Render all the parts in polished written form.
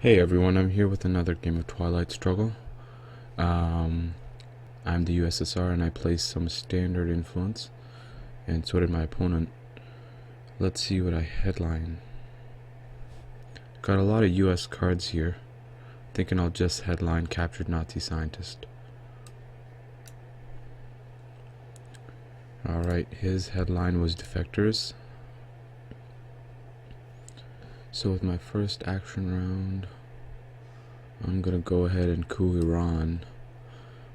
Hey everyone, I'm here with another game of Twilight Struggle. Um, I'm the USSR and I placed some standard influence, and so did my opponent. Let's see what I headline. Got a lot of US cards here. Thinking I'll just headline Captured Nazi Scientist. Alright, his headline was Defectors. So with my first action round, I'm gonna go ahead and coup Iran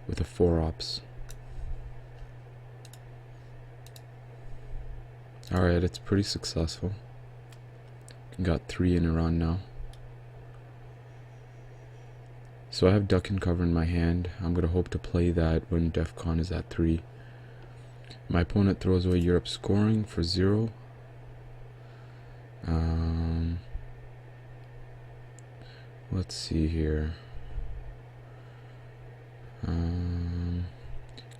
with a 4-ops. Alright, it's pretty successful. Got 3 in Iran now. So I have duck and cover in my hand. I'm gonna hope to play that when DEFCON is at 3. My opponent throws away Europe scoring for 0. Let's see here. Kind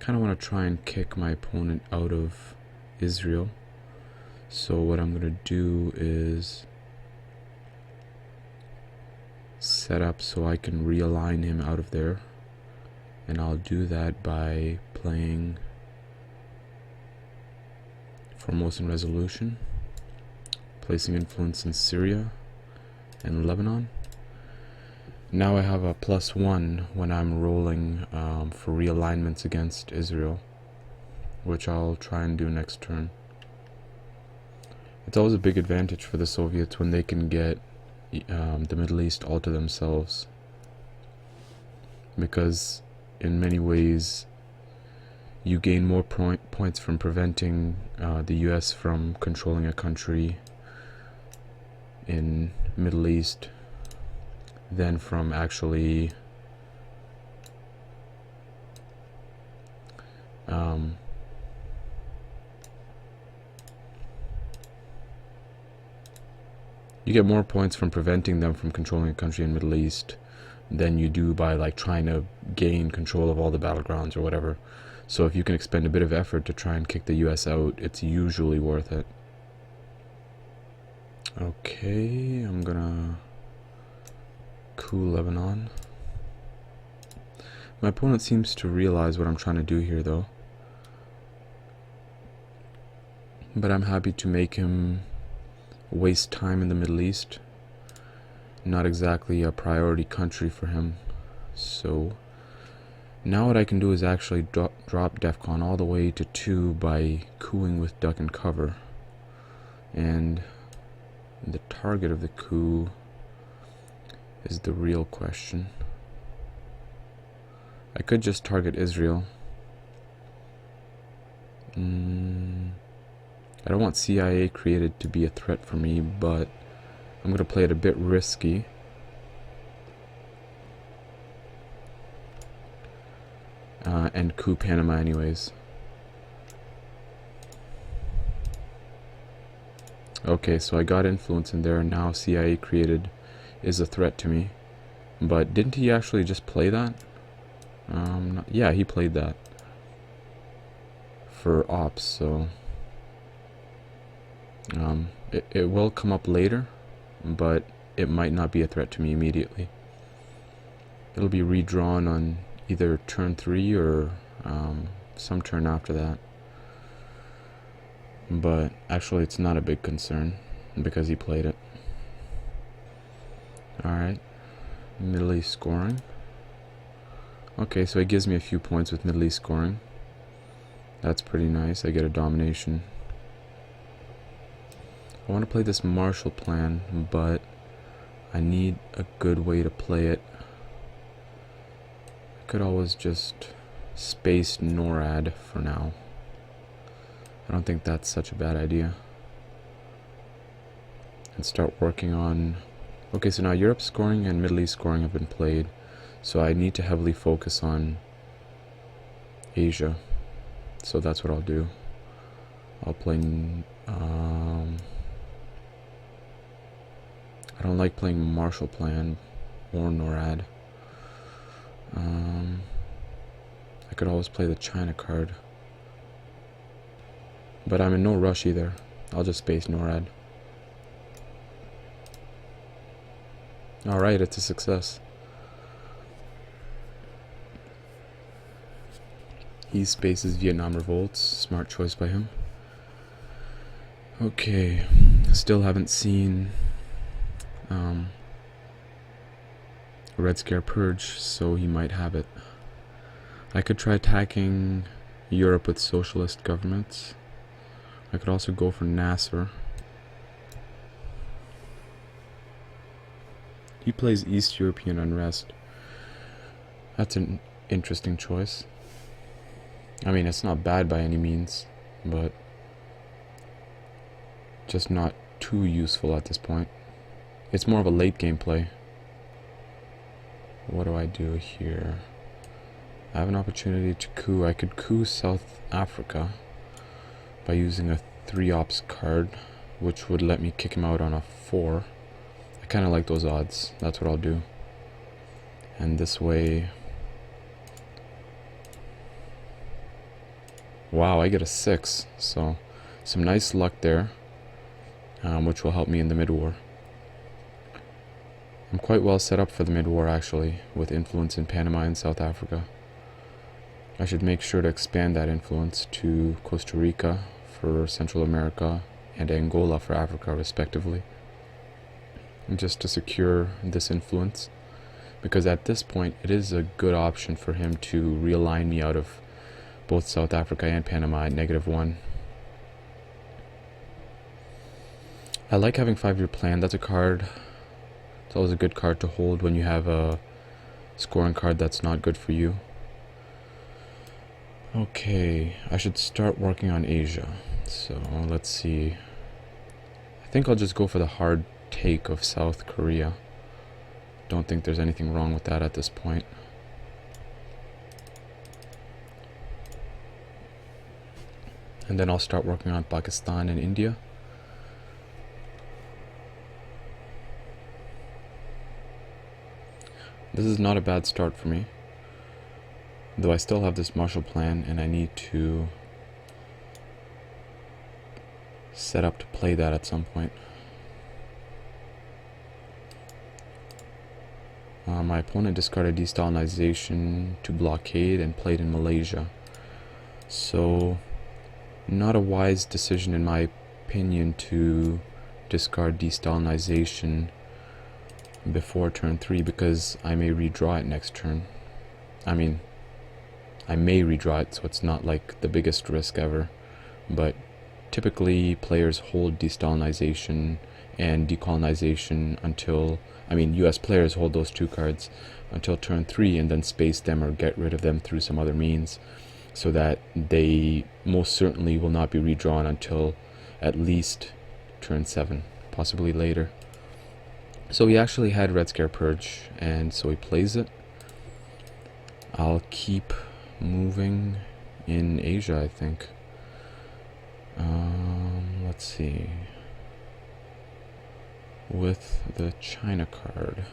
of want to try and kick my opponent out of Israel. So what I'm going to do is set up so I can realign him out of there. And I'll do that by playing Formosan Resolution, placing influence in Syria and Lebanon. Now I have a +1 when I'm rolling for realignments against Israel, which I'll try and do next turn. It's always a big advantage for the Soviets when they can get the Middle East all to themselves, because in many ways you gain more points from preventing the US from controlling a country in Middle East than from actually you get more points from preventing them from controlling a country in Middle East than you do by like trying to gain control of all the battlegrounds or whatever. So if you can expend a bit of effort to try and kick the US out, it's usually worth it. Okay, I'm gonna coup Lebanon. My opponent seems to realize what I'm trying to do here though, but I'm happy to make him waste time in the Middle East. Not exactly a priority country for him. So now what I can do is actually drop DEFCON all the way to 2 by cooing with duck and cover. And the target of the coup is the real question. I could just target Israel. I don't want CIA created to be a threat for me, but I'm going to play it a bit risky. And coup Panama anyways. Okay, so I got influence in there, and now CIA created is a threat to me. But didn't he actually just play that? Yeah, he played that for ops, so it will come up later, but it might not be a threat to me immediately. It'll be redrawn on either turn 3 or some turn after that. But actually it's not a big concern because he played it. Alright, Middle East scoring. Okay, so it gives me a few points with Middle East scoring. That's pretty nice. I get a domination. I want to play this Marshall Plan, but I need a good way to play it. I could always just space NORAD for now. I don't think that's such a bad idea. And start working on... Okay, so now Europe scoring and Middle East scoring have been played, so I need to heavily focus on Asia. So that's what I'll do. I'll play... I don't like playing Marshall Plan or NORAD. I could always play the China card. But I'm in no rush either. I'll just space NORAD. Alright, it's a success. He spaces Vietnam revolts. Smart choice by him. Okay, still haven't seen Red Scare Purge, so he might have it. I could try attacking Europe with socialist governments. I could also go for Nasser. He plays East European unrest. That's an interesting choice. I mean, it's not bad by any means, but just not too useful at this point. It's more of a late game play. What do I do here? I have an opportunity to coup. I could coup South Africa by using a 3-ops card, which would let me kick him out on a 4. I kind of like those odds. That's what I'll do. And this way... Wow, I get a 6. So, some nice luck there, which will help me in the mid-war. I'm quite well set up for the mid-war, actually, with influence in Panama and South Africa. I should make sure to expand that influence to Costa Rica for Central America and Angola for Africa, respectively, just to secure this influence, because at this point it is a good option for him to realign me out of both South Africa and Panama at -1. I like having 5-year plan. That's a card. It's always a good card to hold when you have a scoring card that's not good for you. Okay, I should start working on Asia. So let's see. I think I'll just go for the hard take of South Korea. Don't think there's anything wrong with that at this point. And then I'll start working on Pakistan and India. This is not a bad start for me, though I still have this Marshall Plan and I need to set up to play that at some point. My opponent discarded destalinization to blockade and played in Malaysia. So, not a wise decision in my opinion to discard destalinization before turn 3, because I may redraw it next turn. I mean, I may redraw it, so it's not like the biggest risk ever, but typically players hold destalinization and decolonization until, US players hold those 2 cards until turn 3 and then space them or get rid of them through some other means, so that they most certainly will not be redrawn until at least turn 7, possibly later. So he actually had Red Scare Purge, and so he plays it. I'll keep moving in Asia, I think. Let's see. With the China card.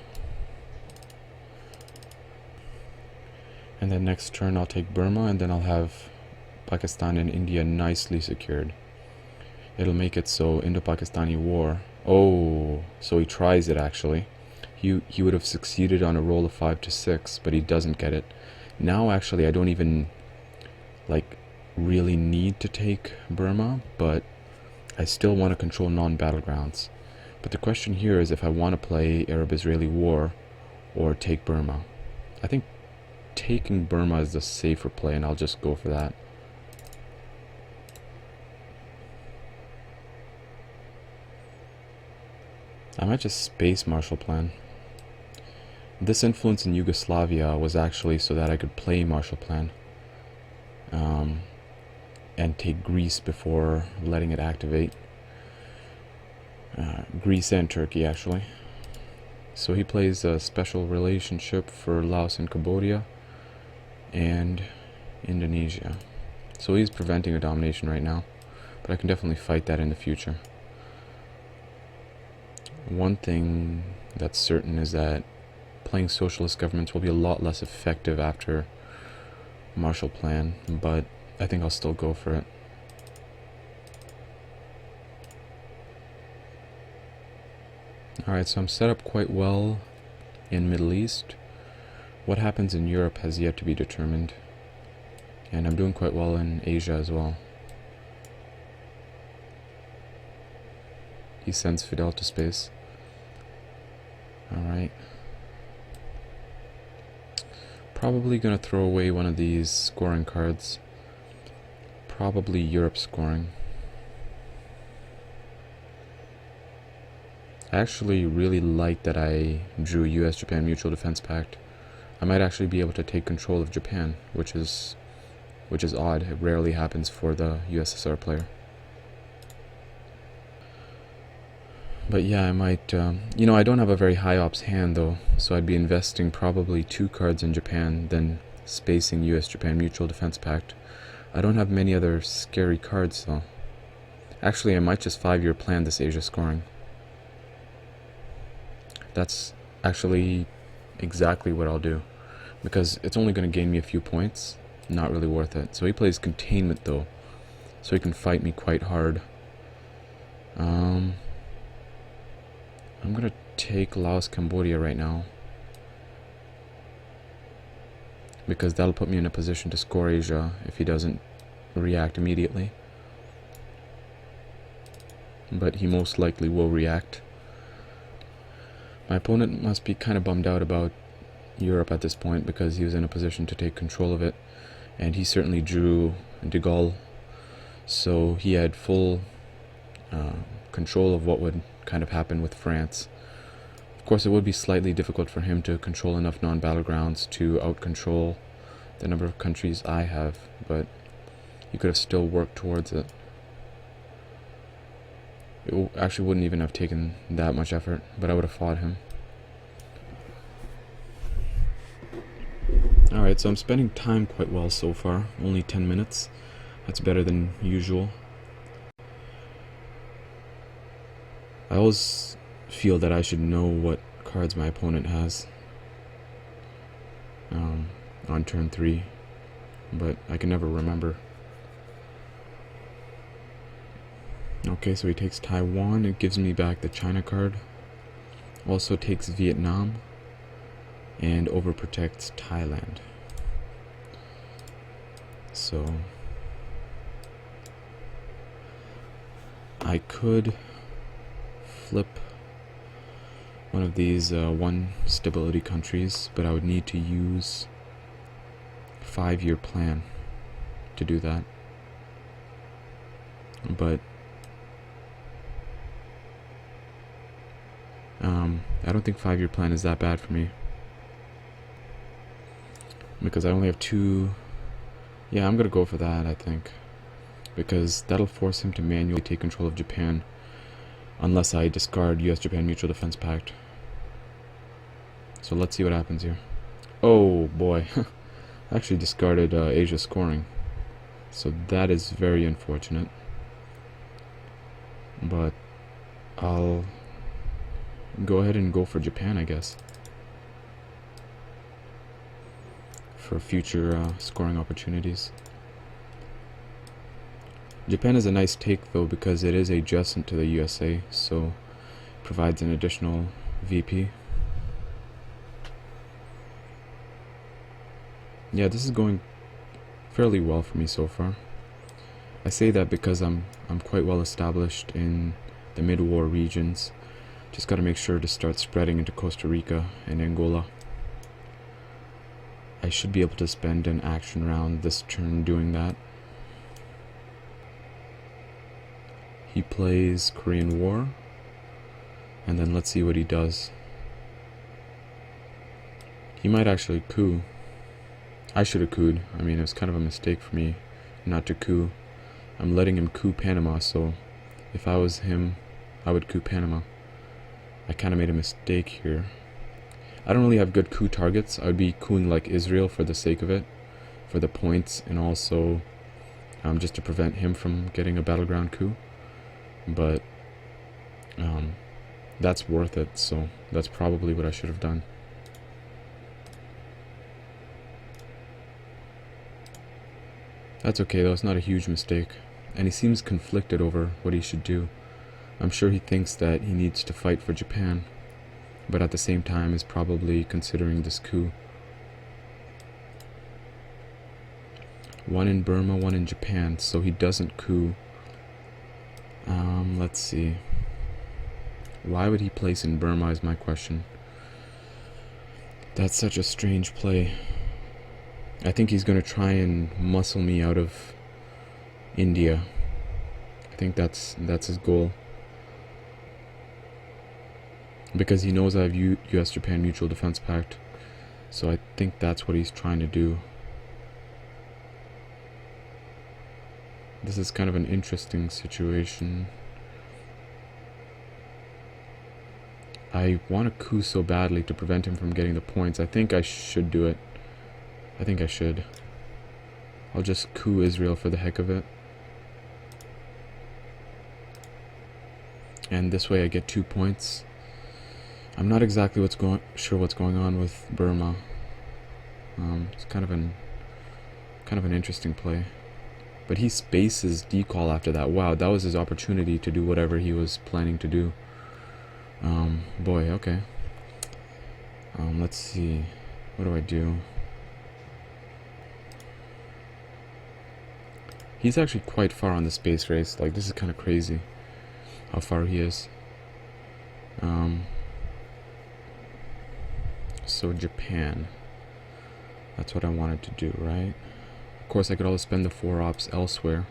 And then next turn I'll take Burma, and then I'll have Pakistan and India nicely secured. It'll make it so Indo-Pakistani war. Oh, so he tries it actually. He would have succeeded on a roll of 5 to 6, but he doesn't get it. Now actually I don't even really need to take Burma, but I still want to control non-battlegrounds. But the question here is if I want to play Arab-Israeli war or take Burma. I think taking Burma is the safer play, and I'll just go for that. I might just space Marshall Plan. This influence in Yugoslavia was actually so that I could play Marshall Plan and take Greece before letting it activate. Greece and Turkey, actually. So he plays a special relationship for Laos and Cambodia and Indonesia. So he's preventing a domination right now, but I can definitely fight that in the future. One thing that's certain is that playing socialist governments will be a lot less effective after Marshall Plan, but I think I'll still go for it. Alright, so I'm set up quite well in Middle East. What happens in Europe has yet to be determined. And I'm doing quite well in Asia as well. He sends Fidel to space. Alright. Probably gonna throw away one of these scoring cards. Probably Europe scoring. I actually really like that I drew US-Japan Mutual Defense Pact. I might actually be able to take control of Japan, which is odd. It rarely happens for the USSR player. But yeah, I might, you know, I don't have a very high ops hand though, so I'd be investing probably 2 cards in Japan, then spacing US-Japan Mutual Defense Pact. I don't have many other scary cards though. Actually, I might just 5-year plan this Asia scoring. That's actually exactly what I'll do, because it's only going to gain me a few points. Not really worth it. So he plays containment though, so he can fight me quite hard. I'm gonna take Laos, Cambodia right now, because that'll put me in a position to score Asia if he doesn't react immediately. But he most likely will react. My opponent must be kind of bummed out about Europe at this point, because he was in a position to take control of it, and he certainly drew de Gaulle, so he had full control of what would kind of happen with France. Of course, it would be slightly difficult for him to control enough non-battlegrounds to out-control the number of countries I have, but he could have still worked towards it. It actually wouldn't even have taken that much effort, but I would have fought him. Alright, so I'm spending time quite well so far, only 10 minutes. That's better than usual. I always feel that I should know what cards my opponent has on turn 3, but I can never remember. Okay, so he takes Taiwan. It gives me back the China card. Also takes Vietnam and overprotects Thailand. So I could flip one of these 1 stability countries, but I would need to use 5-year plan to do that. But I don't think 5-year plan is that bad for me, because I only have 2. Yeah, I'm gonna go for that, I think, because that'll force him to manually take control of Japan unless I discard US-Japan Mutual Defense Pact. So let's see what happens here. Oh boy, I actually discarded Asia scoring, so that is very unfortunate, but I'll go ahead and go for Japan, I guess, for future scoring opportunities. Japan is a nice take though, because it is adjacent to the USA, so provides an additional VP. Yeah, this is going fairly well for me so far. I say that because I'm quite well established in the mid-war regions. Just got to make sure to start spreading into Costa Rica and Angola. I should be able to spend an action round this turn doing that. He plays Korean War, and then let's see what he does. He might actually coup. I should have couped. I mean, it was kind of a mistake for me not to coup. I'm letting him coup Panama, so if I was him, I would coup Panama. I kind of made a mistake here. I don't really have good coup targets. I would be coupping like Israel for the sake of it, for the points, and also just to prevent him from getting a battleground coup. But that's worth it, so that's probably what I should have done. That's okay though, it's not a huge mistake. And he seems conflicted over what he should do. I'm sure he thinks that he needs to fight for Japan, but at the same time is probably considering this coup. One in Burma, one in Japan, so he doesn't coup. Let's see. Why would he place in Burma is my question. That's such a strange play. I think he's gonna try and muscle me out of India. I think that's his goal. Because he knows I have US-Japan Mutual Defense Pact. So I think that's what he's trying to do. This is kind of an interesting situation. I want to coup so badly to prevent him from getting the points. I think I should do it. I think I should. I'll just coup Israel for the heck of it. And this way I get 2 points. I'm not exactly sure what's going on with Burma. It's kind of an interesting play. But he spaces decall after that. Wow, that was his opportunity to do whatever he was planning to do. Boy, okay. Let's see. What do I do? He's actually quite far on the space race. Like, this is kind of crazy how far he is. So Japan. That's what I wanted to do, right? Of course, I could always spend the 4 ops elsewhere.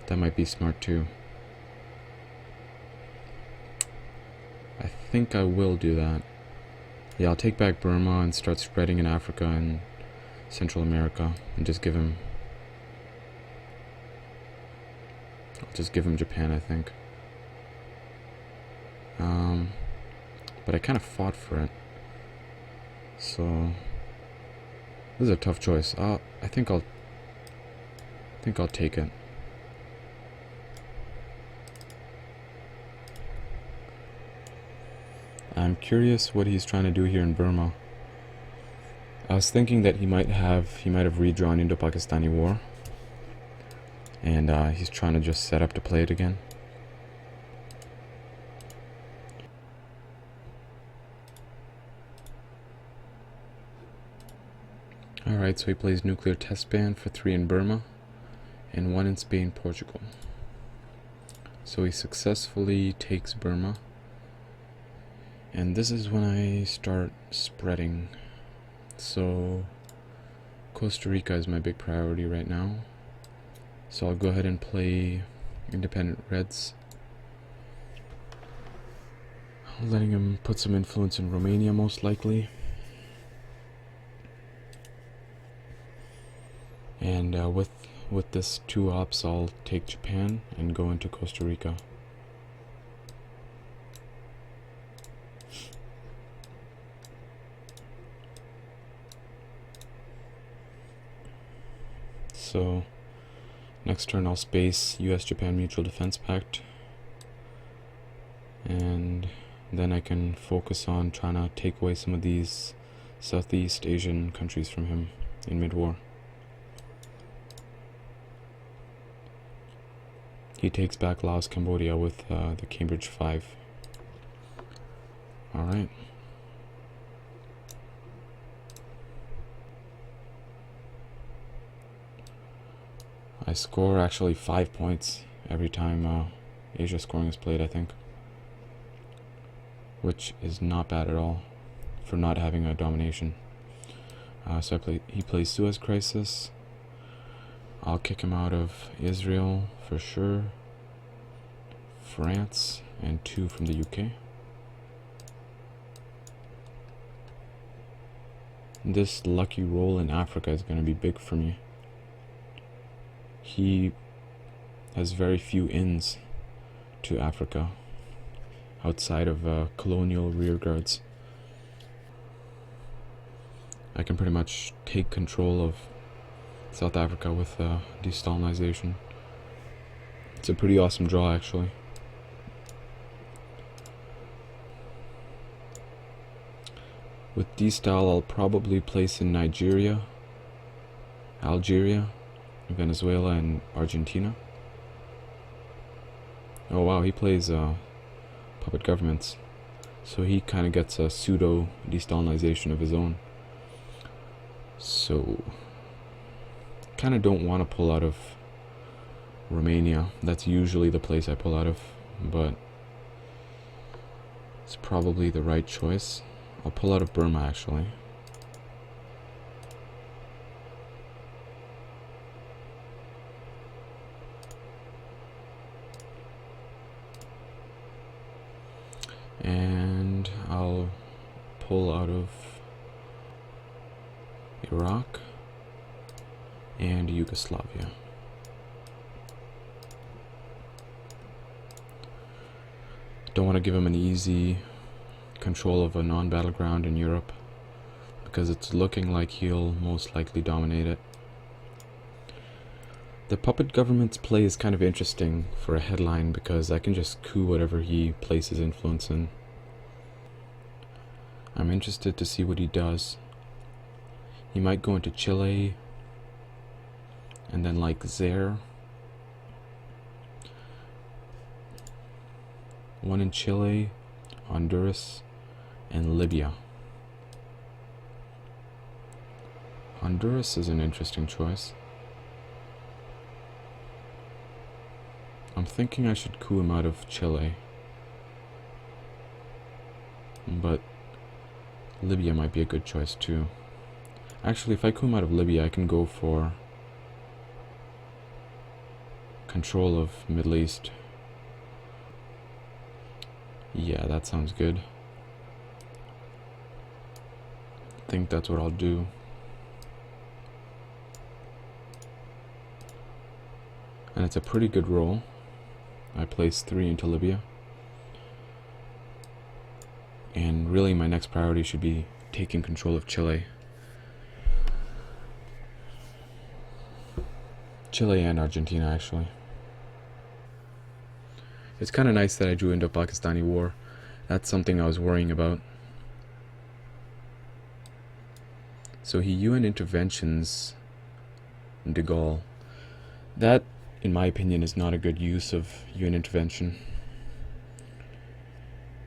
That might be smart too. I think I will do that. Yeah, I'll take back Burma and start spreading in Africa and Central America and just give him... I'll just give him Japan, I think. But I kind of fought for it. So... This is a tough choice. I think I'll take it. I'm curious what he's trying to do here in Burma. I was thinking that he might have redrawn Indo-Pakistani War, and he's trying to just set up to play it again. Alright, so he plays nuclear test ban for 3 in Burma and 1 in Spain, Portugal. So he successfully takes Burma. And this is when I start spreading. So Costa Rica is my big priority right now. So I'll go ahead and play independent Reds. Letting him put some influence in Romania most likely. And with this 2 ops, I'll take Japan and go into Costa Rica. So next turn I'll space US-Japan Mutual Defense Pact, and then I can focus on trying to take away some of these Southeast Asian countries from him in mid-war. He takes back Laos, Cambodia with the Cambridge 5. Alright. I score actually 5 points every time Asia scoring is played, I think. Which is not bad at all for not having a domination. So he plays Suez Crisis. I'll kick him out of Israel for sure, France, and 2 from the UK. This lucky roll in Africa is going to be big for me. He has very few ins to Africa outside of colonial rearguards. I can pretty much take control of South Africa with de-Stalinization. It's a pretty awesome draw, actually. With de-Stal, I'll probably place in Nigeria, Algeria, Venezuela, and Argentina. Oh wow, he plays puppet governments. So he kind of gets a pseudo de-Stalinization of his own. So kind of don't want to pull out of Romania. That's usually the place I pull out of, but it's probably the right choice. I'll pull out of Burma actually. And I'll pull out of Iraq and Yugoslavia. Don't want to give him an easy control of a non-battleground in Europe, because it's looking like he'll most likely dominate it. The puppet government's play is kind of interesting for a headline, because I can just coup whatever he places influence in. I'm interested to see what he does. He might go into Chile, and then like Zaire. One in Chile, Honduras, and Libya. Honduras is an interesting choice. I'm thinking I should coup him out of Chile, but Libya might be a good choice too. Actually, if I coup him out of Libya, I can go for control of Middle East. Yeah, that sounds good. I think that's what I'll do. And it's a pretty good roll. I placed 3 into Libya. And really my next priority should be taking control of Chile. Chile and Argentina, actually. It's kind of nice that I drew Indo-Pakistani War. That's something I was worrying about. So he UN interventions de Gaulle. That, in my opinion, is not a good use of UN intervention,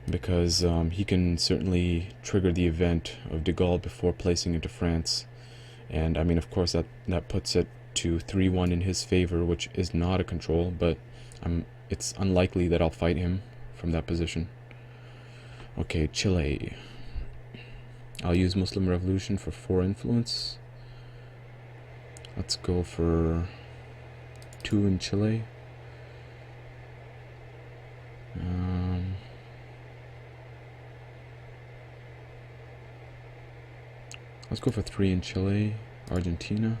because he can certainly trigger the event of de Gaulle before placing into France. And I mean, of course, that puts it to 3-1 in his favor, which is not a control, but it's unlikely that I'll fight him from that position. Okay, Chile. I'll use Muslim Revolution for 4 influence. Let's go for 2 in Chile. Let's go for 3 in Chile, Argentina,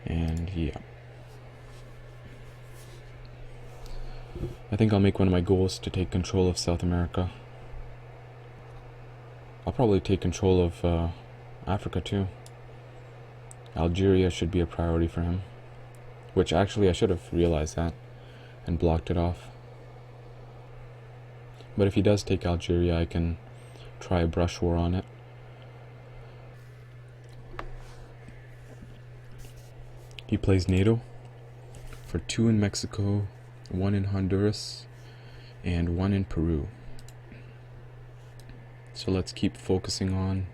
and yeah. I think I'll make one of my goals to take control of South America. I'll probably take control of Africa too. Algeria should be a priority for him, which actually I should have realized that and blocked it off. But if he does take Algeria, I can try a brush war on it. He plays NATO for 2 in Mexico, 1 in Honduras, and 1 in Peru. So let's keep focusing on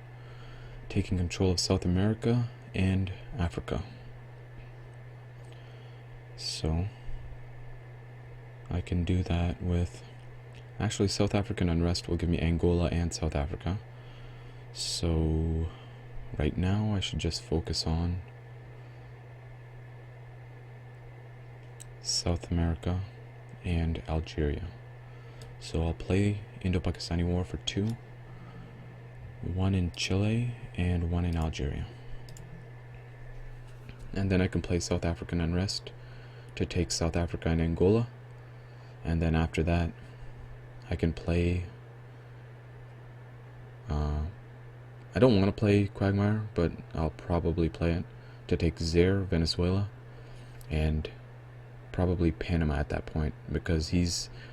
taking control of South America and Africa. So I can do that with, actually South African unrest will give me Angola and South Africa. So right now I should just focus on South America and Algeria. So I'll play Indo-Pakistani War for 2, 1 in Chile and 1 in Algeria. And then I can play South African unrest to take South Africa and Angola. And then after that, I can play, I don't want to play Quagmire, but I'll probably play it to take Zaire, Venezuela, and probably Panama at that point, because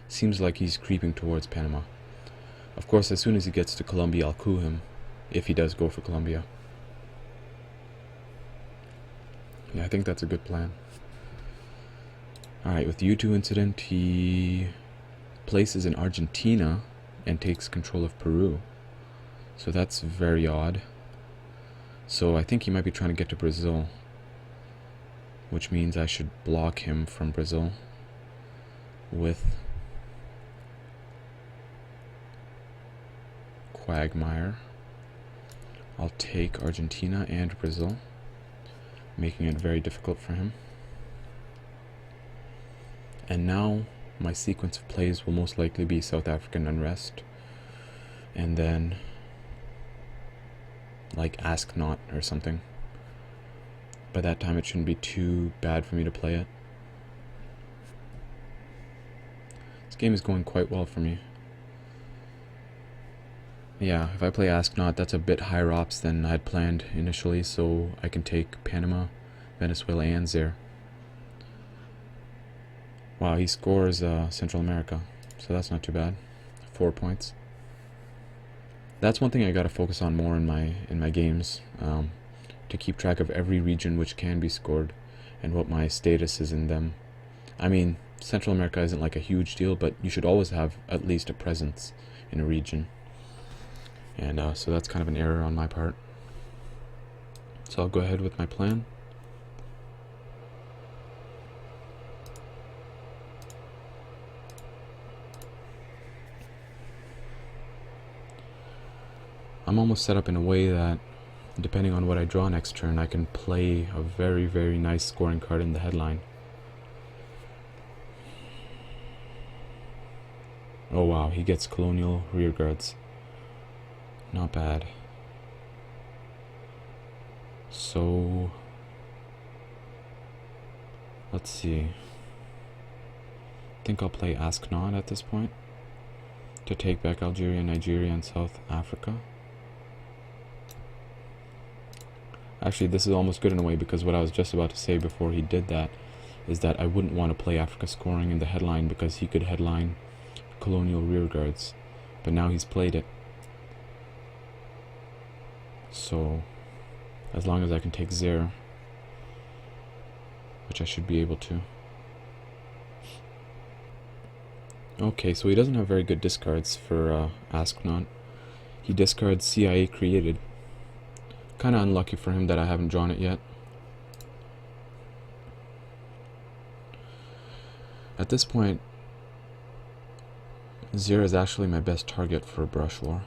seems like he's creeping towards Panama. Of course, as soon as he gets to Colombia, I'll coup him, if he does go for Colombia. Yeah, I think that's a good plan. Alright, with the U2 incident, he places in Argentina and takes control of Peru. So that's very odd. So I think he might be trying to get to Brazil, which means I should block him from Brazil with Quagmire. I'll take Argentina and Brazil, making it very difficult for him. And now my sequence of plays will most likely be South African unrest, and then like Ask Not or something. By that time it shouldn't be too bad for me to play it. This game is going quite well for me. Yeah, if I play Ask Not, that's a bit higher ops than I had planned initially, so I can take Panama, Venezuela, and Zaire. Wow, he scores Central America, so that's not too bad. 4 points. That's one thing I gotta focus on more in my games, to keep track of every region which can be scored and what my status is in them. I mean, Central America isn't like a huge deal, but you should always have at least a presence in a region. And so that's kind of an error on my part. So I'll go ahead with my plan. I'm almost set up in a way that, depending on what I draw next turn, I can play a very, very nice scoring card in the headline. Oh wow, he gets colonial rearguards. Not bad. So let's see. I think I'll play Ask Not at this point to take back Algeria, Nigeria, and South Africa. Actually, this is almost good in a way, because what I was just about to say before he did that is that I wouldn't want to play Africa scoring in the headline, because he could headline colonial rearguards, but now he's played it. So as long as I can take Zaire, which I should be able to. Okay, so he doesn't have very good discards for Ask Not. He discards CIA created. Kind of unlucky for him that I haven't drawn it yet. At this point, Zaire is actually my best target for a brush war.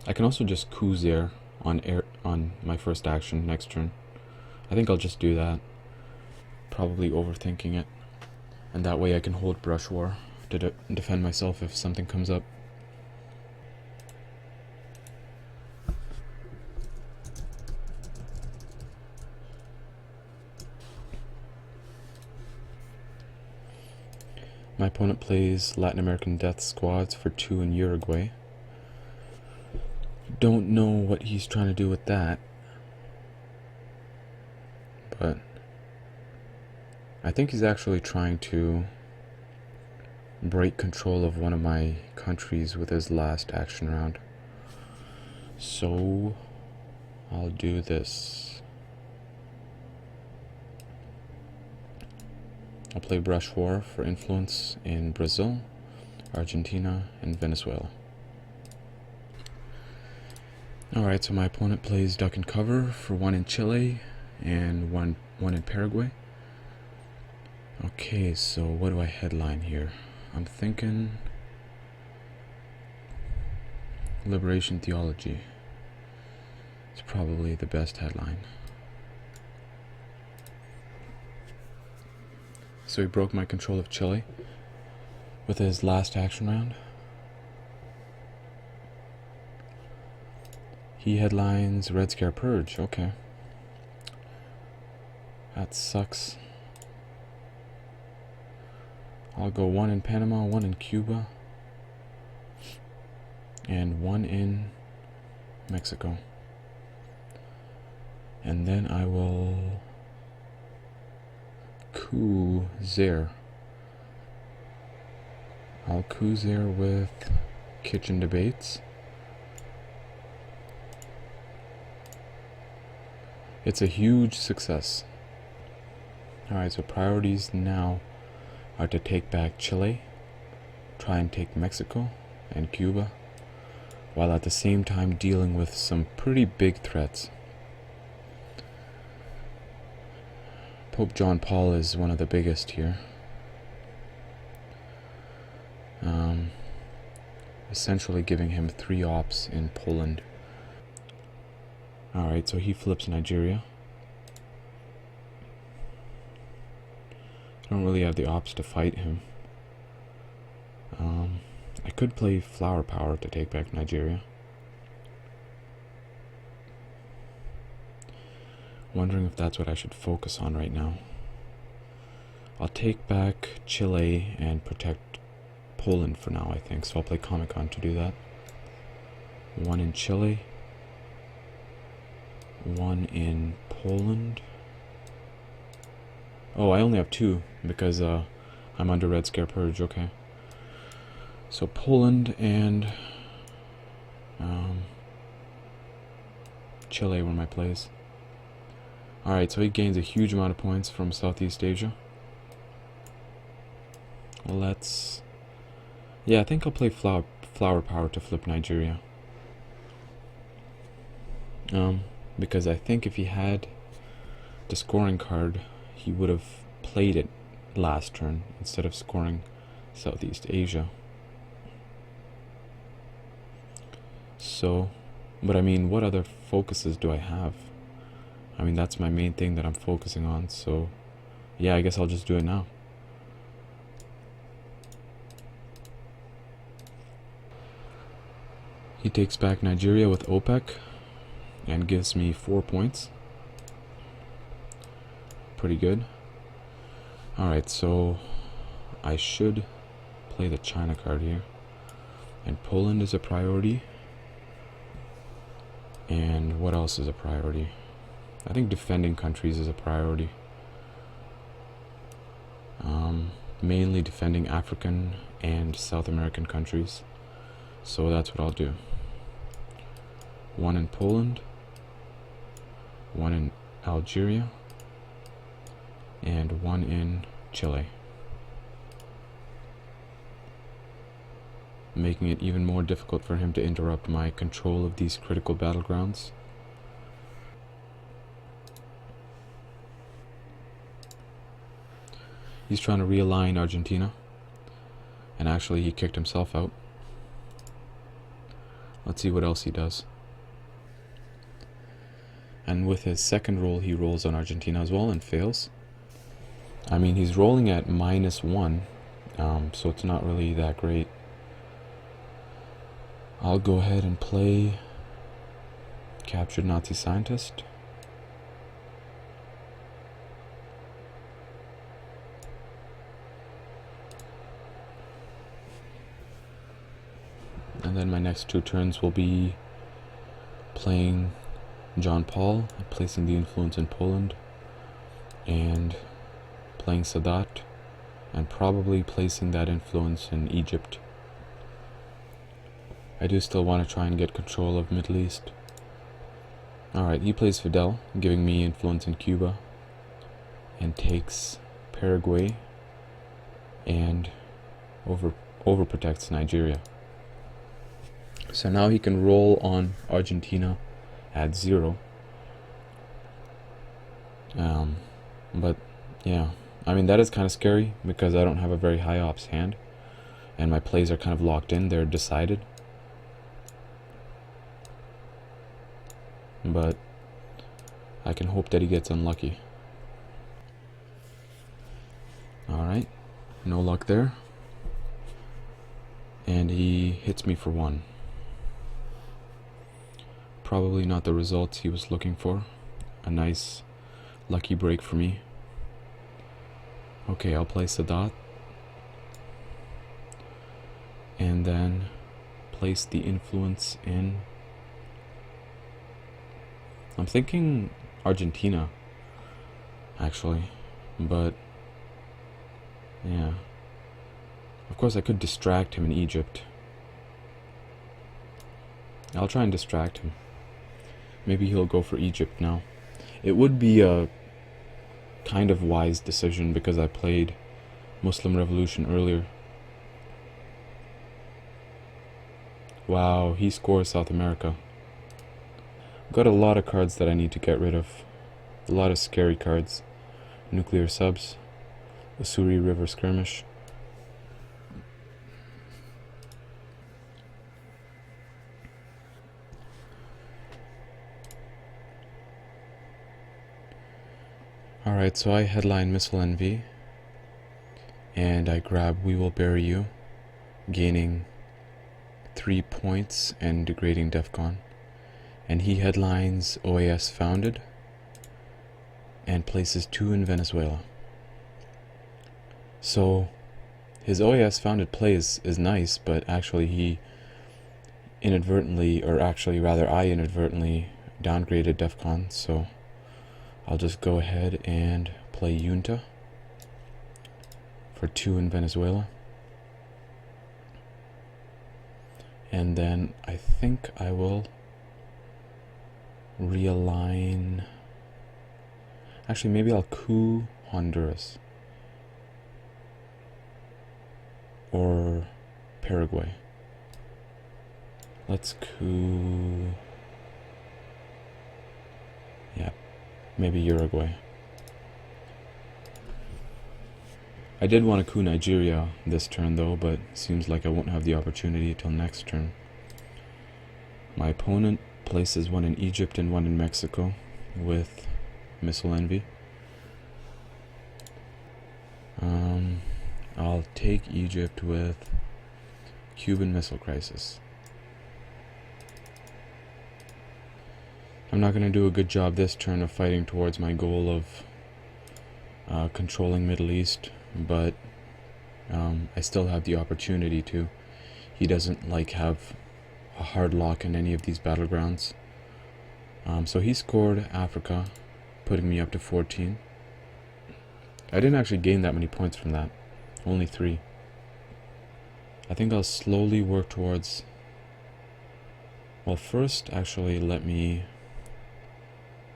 I can also just coup Zaire on my first action next turn. I think I'll just do that. Probably overthinking it. And that way I can hold brush war to defend myself if something comes up. My opponent plays Latin American Death Squads for 2 in Uruguay. Don't know what he's trying to do with that, but I think he's actually trying to break control of one of my countries with his last action round. So I'll do this. I'll play Brush War for influence in Brazil, Argentina, and Venezuela. Alright, so my opponent plays Duck and Cover for 1 in Chile and one in Paraguay. Okay, so what do I headline here? I'm thinking Liberation Theology. It's probably the best headline. So he broke my control of Chile with his last action round. He headlines Red Scare Purge. Okay. That sucks. I'll go 1 in Panama, 1 in Cuba, and 1 in Mexico. And then I will coup Zaire. I'll coup Zaire with Kitchen Debates. It's a huge success. Alright, so priorities now. are to take back Chile, try and take Mexico and Cuba, while at the same time dealing with some pretty big threats. Pope John Paul is one of the biggest here. Essentially giving him 3 ops in Poland. Alright, so he flips Nigeria. I don't really have the ops to fight him. I could play flower power to take back Nigeria. Wondering if that's what I should focus on right now. I'll take back Chile and protect Poland for now, I think. So I'll play Comic-Con to do that. 1 in Chile. 1 in Poland. Oh, I only have 2 because I'm under Red Scare Purge. Okay. So Poland and Chile were my plays. Alright, so he gains a huge amount of points from Southeast Asia. Yeah, I think I'll play flower power to flip Nigeria. Because I think if he had the scoring card, he would have played it last turn instead of scoring Southeast Asia. So, but I mean, what other focuses do I have? I mean, that's my main thing that I'm focusing on, so yeah, I guess I'll just do it now. He takes back Nigeria with OPEC and gives me 4 points. Pretty good. Alright, so I should play the China card here. And Poland is a priority. And what else is a priority? I think defending countries is a priority. Mainly defending African and South American countries. So that's what I'll do. 1 in Poland, 1 in Algeria, and 1 in Chile. Making it even more difficult for him to interrupt my control of these critical battlegrounds. He's trying to realign Argentina, and actually he kicked himself out. Let's see what else he does. And with his second roll, he rolls on Argentina as well and fails. I mean, he's rolling at -1, so it's not really that great. I'll go ahead and play Captured Nazi Scientist. And then my next 2 turns will be playing John Paul, placing the influence in Poland, and playing Sadat, and probably placing that influence in Egypt. I do still want to try and get control of Middle East. Alright, he plays Fidel, giving me influence in Cuba, and takes Paraguay, and overprotects Nigeria. So now he can roll on Argentina at 0. But yeah, I mean, that is kind of scary because I don't have a very high ops hand, and my plays are kind of locked in, they're decided. But I can hope that he gets unlucky. Alright, no luck there. And he hits me for 1. Probably not the results he was looking for. A nice lucky break for me. Okay, I'll play Sadat. And then place the influence in... I'm thinking Argentina, actually. But, yeah. Of course, I could distract him in Egypt. I'll try and distract him. Maybe he'll go for Egypt now. It would be a kind of wise decision because I played Muslim revolution earlier. Wow, he scores South America. Got a lot of cards that I need to get rid of. A lot of scary cards. Nuclear subs. Ussuri River skirmish. Alright, so I headline Missile Envy, and I grab We Will Bury You, gaining 3 points and degrading DEFCON. And he headlines OAS Founded, and places 2 in Venezuela. So, his OAS Founded play is nice, but actually he inadvertently, or actually rather I inadvertently downgraded DEFCON, so I'll just go ahead and play Junta for 2 in Venezuela. And then I think I will realign. Actually, maybe I'll coup Honduras or Paraguay. Let's coup. Yeah, maybe Uruguay. I did want to coup Nigeria this turn though, but seems like I won't have the opportunity till next turn. My opponent places 1 in Egypt and 1 in Mexico with Missile Envy. I'll take Egypt with Cuban Missile Crisis. I'm not going to do a good job this turn of fighting towards my goal of controlling Middle East, but I still have the opportunity to. He doesn't have a hard lock in any of these battlegrounds. So he scored Africa, putting me up to 14. I didn't actually gain that many points from that, only 3. I think I'll slowly work towards. Well, first actually let me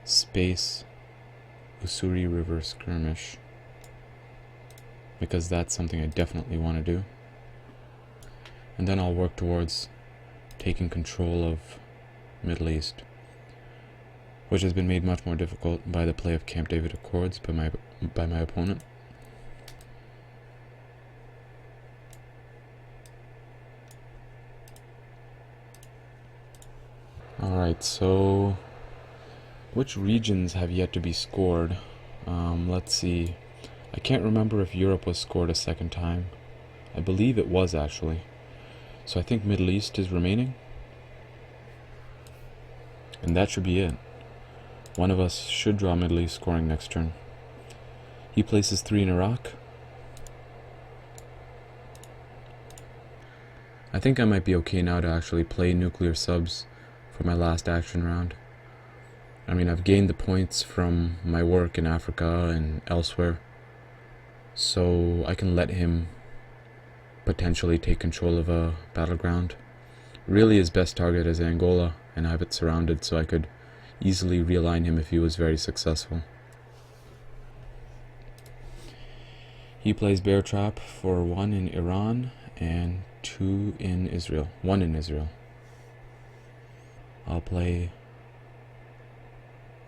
space Ussuri River skirmish, because that's something I definitely want to do. And then I'll work towards taking control of Middle East, which has been made much more difficult by the play of Camp David Accords by my opponent. Alright, so which regions have yet to be scored? Let's see. I can't remember if Europe was scored a second time. I believe it was actually. So I think Middle East is remaining. And that should be it. One of us should draw Middle East scoring next turn. He places 3 in Iraq. I think I might be okay now to actually play nuclear subs for my last action round. I mean, I've gained the points from my work in Africa and elsewhere, so I can let him potentially take control of a battleground. Really, his best target is Angola, and I have it surrounded, so I could easily realign him if he was very successful. He plays Bear Trap for 1 in Iran and 2 in Israel. 1 in Israel. I'll play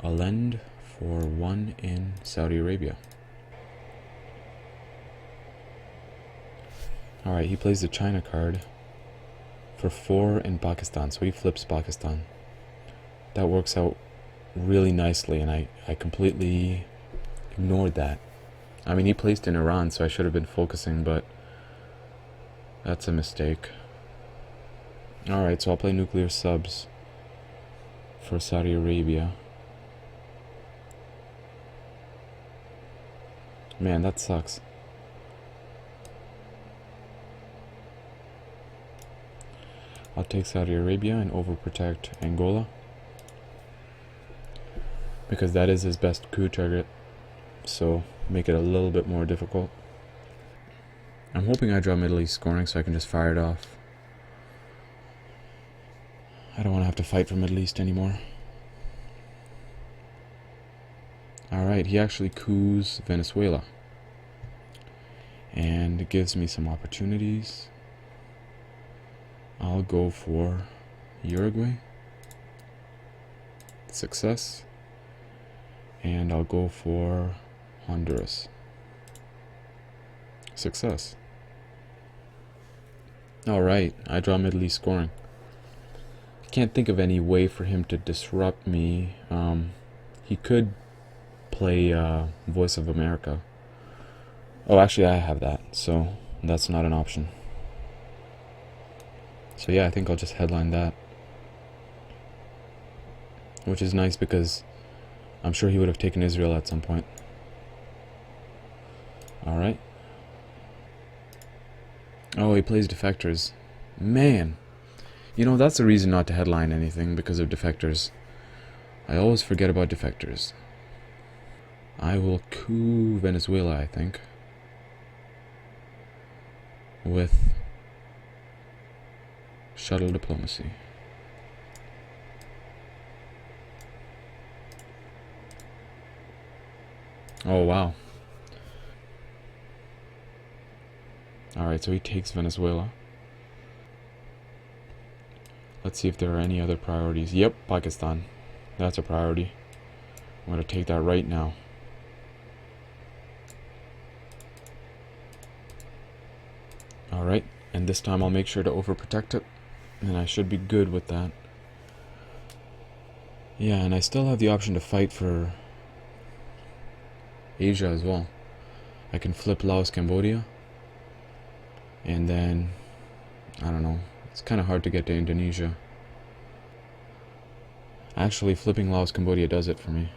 Alend for 1 in Saudi Arabia. Alright, he plays the China card for 4 in Pakistan, so he flips Pakistan. That works out really nicely, and I completely ignored that. I mean, he placed in Iran, so I should have been focusing, but that's a mistake. Alright, so I'll play nuclear subs for Saudi Arabia. Man, that sucks. I'll take Saudi Arabia and overprotect Angola, because that is his best coup target, so make it a little bit more difficult. I'm hoping I draw Middle East scoring so I can just fire it off. I don't want to have to fight for Middle East anymore. Alright, he actually coups Venezuela. and it gives me some opportunities. I'll go for Uruguay. Success. And I'll go for Honduras. Success. Alright, I draw Middle East scoring. Can't think of any way for him to disrupt me. He could play Voice of America. Oh, actually I have that, so that's not an option. So yeah, I think I'll just headline that. Which is nice because I'm sure he would have taken Israel at some point. Alright. Oh, he plays defectors. Man. You know, that's the reason not to headline anything, because of defectors. I always forget about defectors. I will coup Venezuela, I think. With shuttle diplomacy. Oh, wow. Alright, so he takes Venezuela. Let's see if there are any other priorities. Yep, Pakistan. That's a priority. I'm going to take that right now. Alright, and this time I'll make sure to overprotect it. And I should be good with that. Yeah, and I still have the option to fight for Asia as well. I can flip Laos, Cambodia. And then, I don't know, it's kind of hard to get to Indonesia. Actually, flipping Laos, Cambodia does it for me.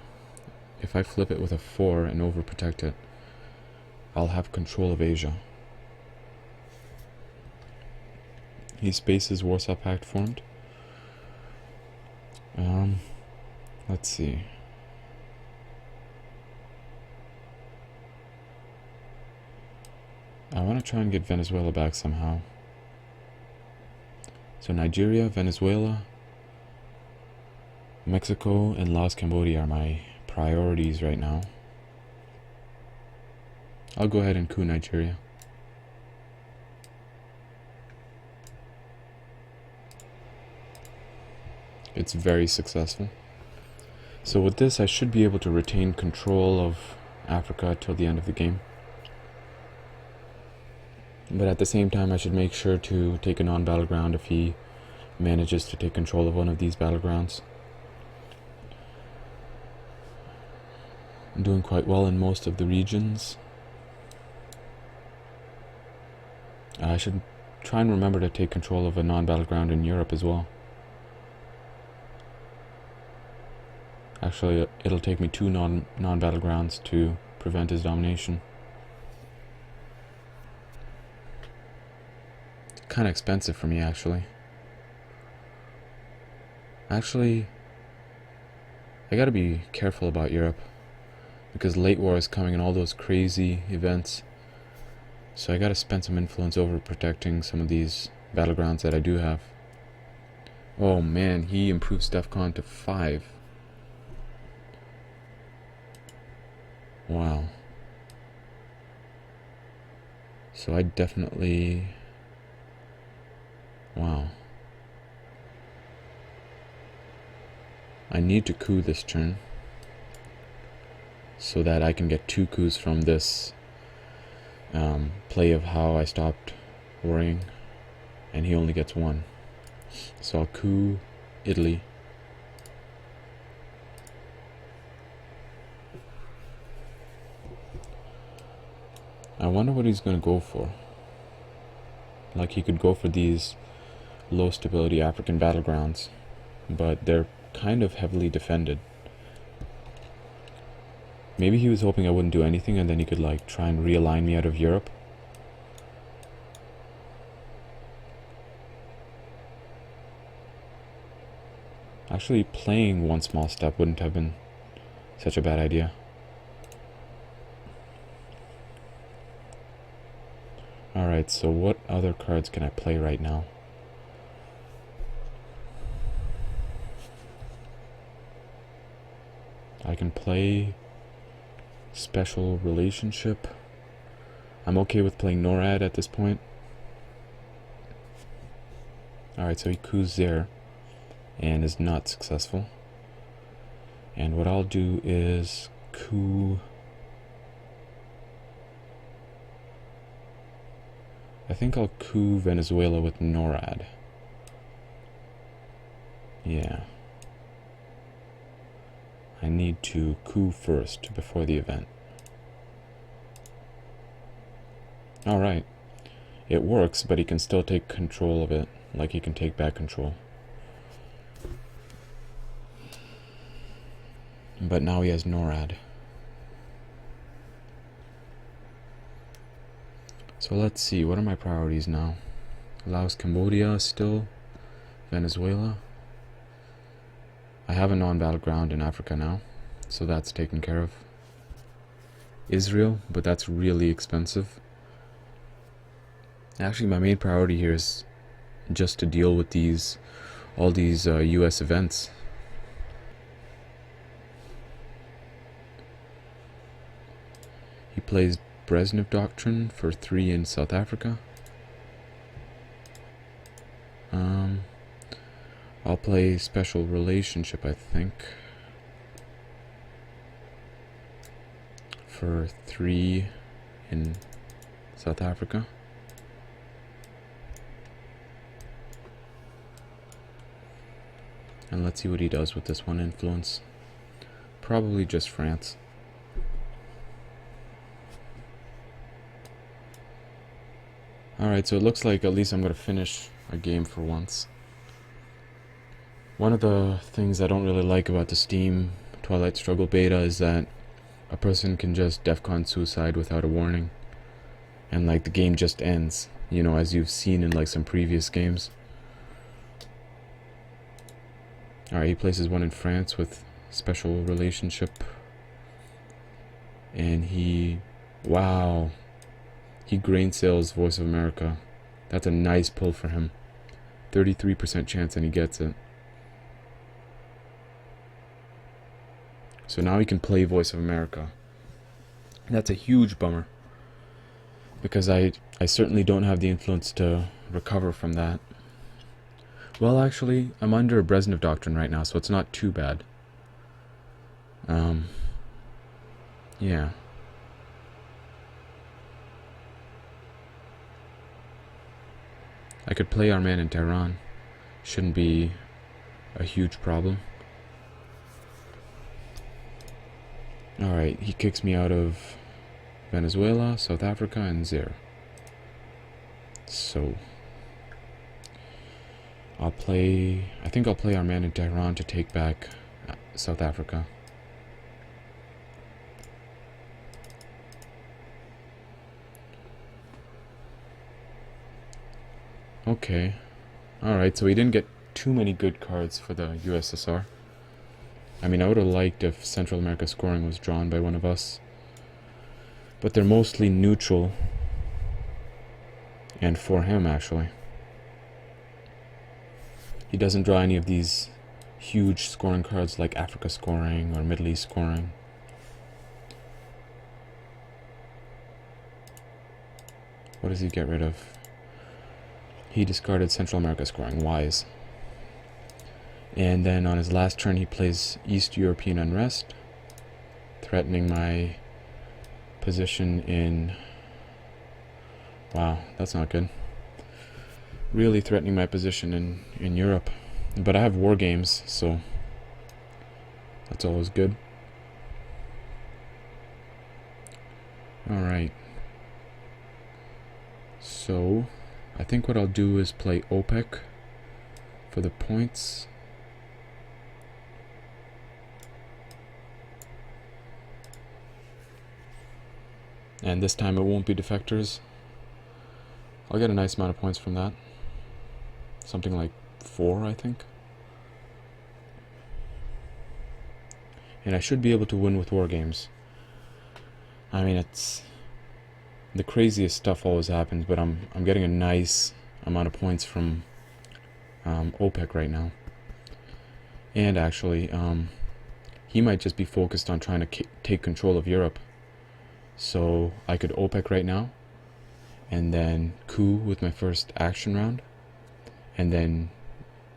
If I flip it with a 4 and overprotect it, I'll have control of Asia. He spaces Warsaw Pact formed. Let's see. I want to try and get Venezuela back somehow. So Nigeria, Venezuela, Mexico, and Laos, Cambodia are my priorities right now. I'll go ahead and coup Nigeria. It's very successful. So with this, I should be able to retain control of Africa till the end of the game. But at the same time, I should make sure to take a non-battleground if he manages to take control of one of these battlegrounds. I'm doing quite well in most of the regions. I should try and remember to take control of a non-battleground in Europe as well. Actually, it'll take me 2 non-battlegrounds to prevent his domination. Kind of expensive for me, actually. I gotta be careful about Europe, because late war is coming and all those crazy events. So I gotta spend some influence over protecting some of these battlegrounds that I do have. Oh man, he improves DEFCON to 5. Wow. So I definitely... Wow. I need to coup this turn so that I can get 2 coups from this play of how I stopped worrying, and he only gets 1. So I'll coup Italy. I wonder what he's going to go for. Like, he could go for these low stability African battlegrounds, but they're kind of heavily defended. Maybe he was hoping I wouldn't do anything and then he could like try and realign me out of Europe. Actually, playing one small step wouldn't have been such a bad idea. Alright, so what other cards can I play right now? I can play Special Relationship. I'm okay with playing NORAD at this point. Alright, so he coups there and is not successful. And what I'll do is coup... I think I'll coup Venezuela with NORAD. Yeah. I need to coup first before the event. Alright. It works, but he can still take control of it. Like he can take back control. But now he has NORAD. So let's see, what are my priorities now? Laos, Cambodia still. Venezuela. I have a non-battleground in Africa now, so that's taken care of. Israel, but that's really expensive. Actually, my main priority here is just to deal with all these US events. He plays Brezhnev Doctrine for 3 in South Africa. I'll play Special Relationship, I think, for 3 in South Africa. And let's see what he does with this one influence. Probably just France. Alright, so it looks like at least I'm going to finish a game for once. One of the things I don't really like about the Steam Twilight Struggle beta is that a person can just DEFCON suicide without a warning. And like the game just ends, you know, as you've seen in like some previous games. Alright, he places 1 in France with Special Relationship. And he... wow. He grain sales Voice of America. That's a nice pull for him. 33% chance and he gets it. So now he can play Voice of America. That's a huge bummer. Because I certainly don't have the influence to recover from that. Well, actually, I'm under a Brezhnev Doctrine right now, so it's not too bad. Yeah. I could play Arman in Tehran. Shouldn't be a huge problem. Alright, he kicks me out of Venezuela, South Africa, and Zaire. So I think I'll play Arman in Tehran to take back South Africa. Okay. Alright, so we didn't get too many good cards for the USSR. I mean, I would have liked if Central America scoring was drawn by one of us. But they're mostly neutral. And for him, actually. He doesn't draw any of these huge scoring cards like Africa scoring or Middle East scoring. What does he get rid of? He discarded Central America scoring, wise. And then on his last turn he plays East European Unrest, threatening my position in... wow, that's not good. Really threatening my position in Europe. But I have war games, so that's always good. Alright. So I think what I'll do is play OPEC for the points. And this time it won't be defectors. I'll get a nice amount of points from that. Something like 4, I think. And I should be able to win with war games. I mean, it's... the craziest stuff always happens, but I'm getting a nice amount of points from OPEC right now. And actually, he might just be focused on trying to take control of Europe. So I could OPEC right now, and then coup with my first action round, and then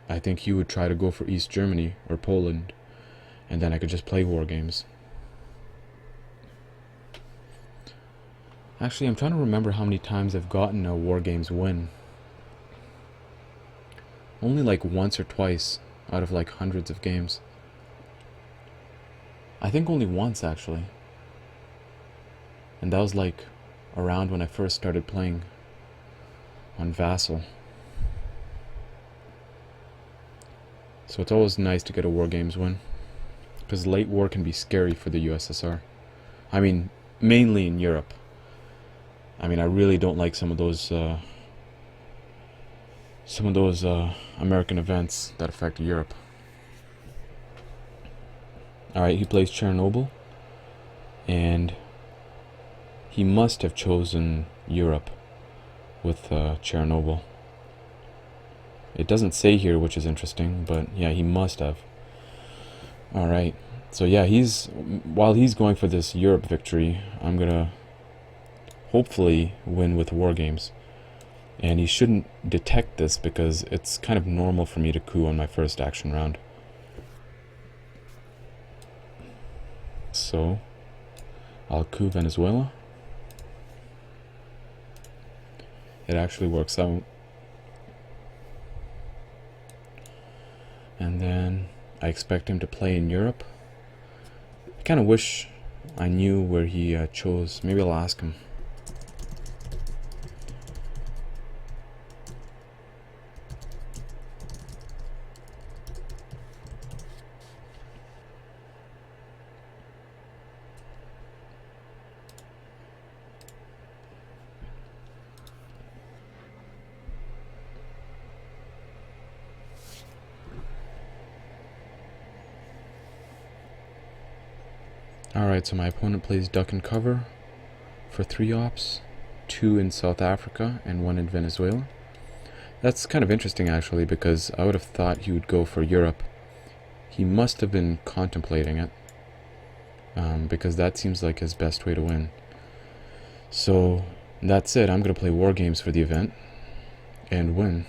I think he would try to go for East Germany or Poland, and then I could just play war games. Actually, I'm trying to remember how many times I've gotten a war games win. Only like once or twice out of like hundreds of games. I think only once, actually. And that was like around when I first started playing on Vassal. So it's always nice to get a war games win, because late war can be scary for the USSR. I mean, mainly in Europe. I mean, I really don't like some of those American events that affect Europe. Alright, he plays Chernobyl, and he must have chosen Europe with Chernobyl. It doesn't say here, which is interesting, but yeah, he must have. Alright, so yeah, while he's going for this Europe victory, I'm gonna hopefully win with war games. And he shouldn't detect this because it's kind of normal for me to coup on my first action round. So I'll coup Venezuela. It actually works out. And then I expect him to play in Europe. I kind of wish I knew where he chose. Maybe I'll ask him. Alright, so my opponent plays duck and cover for 3 ops, 2 in South Africa and 1 in Venezuela. That's kind of interesting actually, because I would have thought he would go for Europe. He must have been contemplating it, because that seems like his best way to win. So that's it. I'm going to play war games for the event and win.